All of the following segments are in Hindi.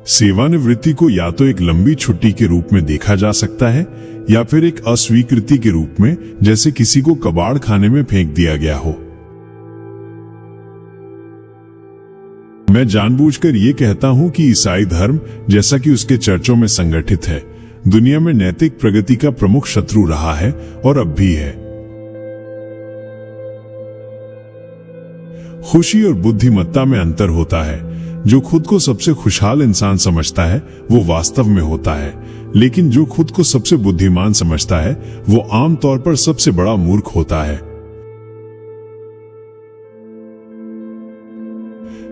सेवानिवृत्ति को या तो एक लंबी छुट्टी के रूप में देखा जा सकता है या फिर एक अस्वीकृति के रूप में, जैसे किसी को कबाड़ खाने में फेंक दिया गया हो। मैं जानबूझकर यह कहता हूं कि ईसाई धर्म, जैसा कि उसके चर्चों में संगठित है, दुनिया में नैतिक प्रगति का प्रमुख शत्रु रहा है और अब भी है। खुशी और बुद्धिमत्ता में अंतर होता है। जो खुद को सबसे खुशहाल इंसान समझता है वो वास्तव में होता है, लेकिन जो खुद को सबसे बुद्धिमान समझता है वो आमतौर पर सबसे बड़ा मूर्ख होता है।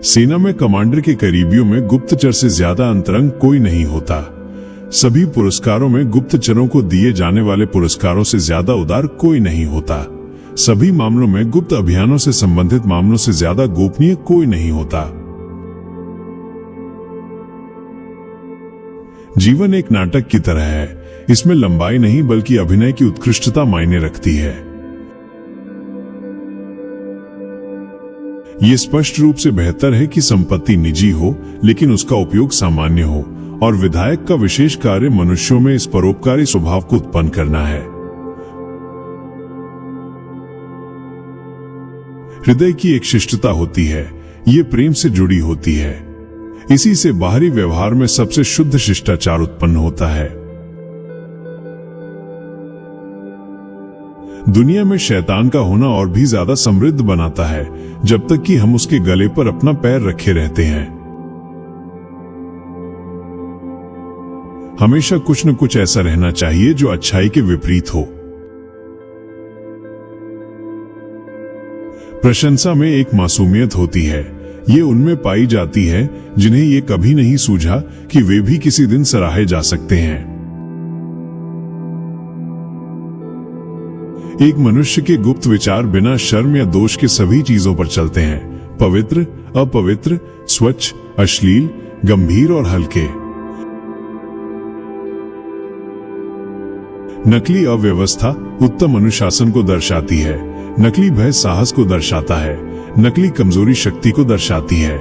सेना में कमांडर के करीबियों में गुप्तचर से ज्यादा अंतरंग कोई नहीं होता। सभी पुरस्कारों में गुप्तचरों को दिए जाने वाले पुरस्कारों से ज्यादा उदार कोई नहीं होता। सभी मामलों में गुप्त अभियानों से संबंधित मामलों से ज्यादा गोपनीय कोई नहीं होता। जीवन एक नाटक की तरह है। इसमें लंबाई नहीं बल्कि अभिनय की उत्कृष्टता मायने रखती है। यह स्पष्ट रूप से बेहतर है कि संपत्ति निजी हो लेकिन उसका उपयोग सामान्य हो, और विधायक का विशेष कार्य मनुष्यों में इस परोपकारी स्वभाव को उत्पन्न करना है। हृदय की एक शिष्टता होती है, ये प्रेम से जुड़ी होती है। इसी से बाहरी व्यवहार में सबसे शुद्ध शिष्टाचार उत्पन्न होता है। दुनिया में शैतान का होना और भी ज्यादा समृद्ध बनाता है जब तक कि हम उसके गले पर अपना पैर रखे रहते हैं। हमेशा कुछ न कुछ ऐसा रहना चाहिए जो अच्छाई के विपरीत हो। प्रशंसा में एक मासूमियत होती है। ये उनमें पाई जाती है जिन्हें ये कभी नहीं सूझा कि वे भी किसी दिन सराहे जा सकते हैं। एक मनुष्य के गुप्त विचार बिना शर्म या दोष के सभी चीजों पर चलते हैं, पवित्र, अपवित्र, स्वच्छ, अश्लील, गंभीर और हल्के। नकली अव्यवस्था उत्तम अनुशासन को दर्शाती है। नकली भय साहस को दर्शाता है। नकली कमजोरी शक्ति को दर्शाती है।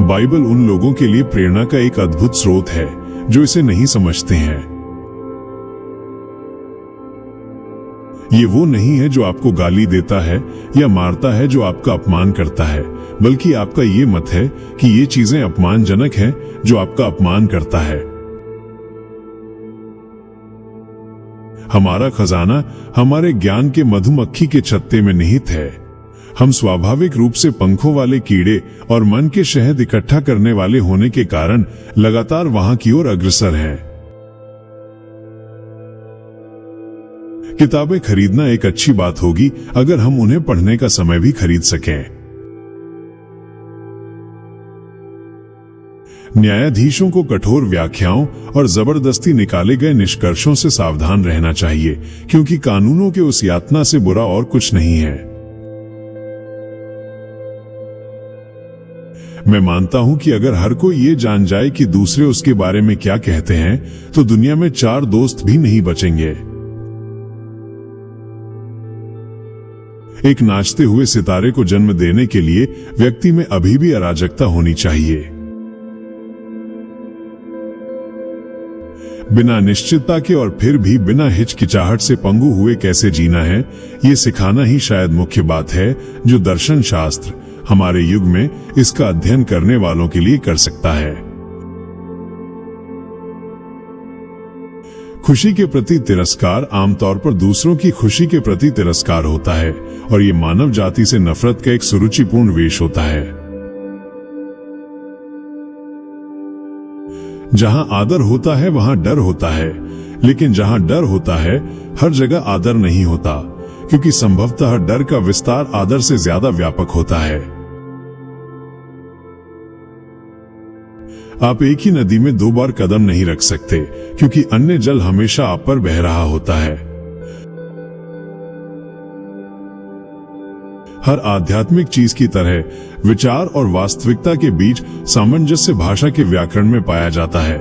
बाइबल उन लोगों के लिए प्रेरणा का एक अद्भुत स्रोत है जो इसे नहीं समझते हैं। ये वो नहीं है जो आपको गाली देता है या मारता है, जो आपका अपमान करता है, बल्कि आपका ये मत है कि ये चीजें अपमानजनक हैं जो आपका अपमान करता है। हमारा खजाना हमारे ज्ञान के मधुमक्खी के छत्ते में निहित है। हम स्वाभाविक रूप से पंखों वाले कीड़े और मन के शहद इकट्ठा करने वाले होने के कारण लगातार वहां की ओर अग्रसर हैं। किताबें खरीदना एक अच्छी बात होगी अगर हम उन्हें पढ़ने का समय भी खरीद सकें। न्यायाधीशों को कठोर व्याख्याओं और जबरदस्ती निकाले गए निष्कर्षों से सावधान रहना चाहिए, क्योंकि कानूनों के उस यातना से बुरा और कुछ नहीं है। मैं मानता हूं कि अगर हर कोई ये जान जाए कि दूसरे उसके बारे में क्या कहते हैं, तो दुनिया में 4 दोस्त भी नहीं बचेंगे। एक नाचते हुए सितारे को जन्म देने के लिए व्यक्ति में अभी भी अराजकता होनी चाहिए। बिना निश्चितता के और फिर भी बिना हिचकिचाहट से पंगु हुए कैसे जीना है, ये सिखाना ही शायद मुख्य बात है जो दर्शन शास्त्र हमारे युग में इसका अध्ययन करने वालों के लिए कर सकता है। खुशी के प्रति तिरस्कार आमतौर पर दूसरों की खुशी के प्रति तिरस्कार होता है, और ये मानव जाति से नफरत का एक सुरुचिपूर्ण वेश होता है। जहां आदर होता है वहां डर होता है, लेकिन जहां डर होता है हर जगह आदर नहीं होता, क्योंकि संभवतः डर का विस्तार आदर से ज्यादा व्यापक होता है। आप एक ही नदी में 2 बार कदम नहीं रख सकते, क्योंकि अन्य जल हमेशा आप पर बह रहा होता है। हर आध्यात्मिक चीज की तरह विचार और वास्तविकता के बीच सामंजस्य भाषा के व्याकरण में पाया जाता है।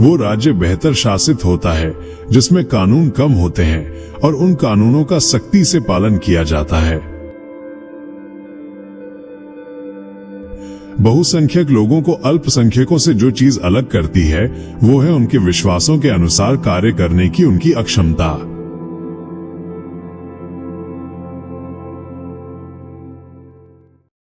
वो राज्य बेहतर शासित होता है जिसमें कानून कम होते हैं और उन कानूनों का सख्ती से पालन किया जाता है। बहुसंख्यक लोगों को अल्पसंख्यकों से जो चीज अलग करती है वो है उनके विश्वासों के अनुसार कार्य करने की उनकी अक्षमता।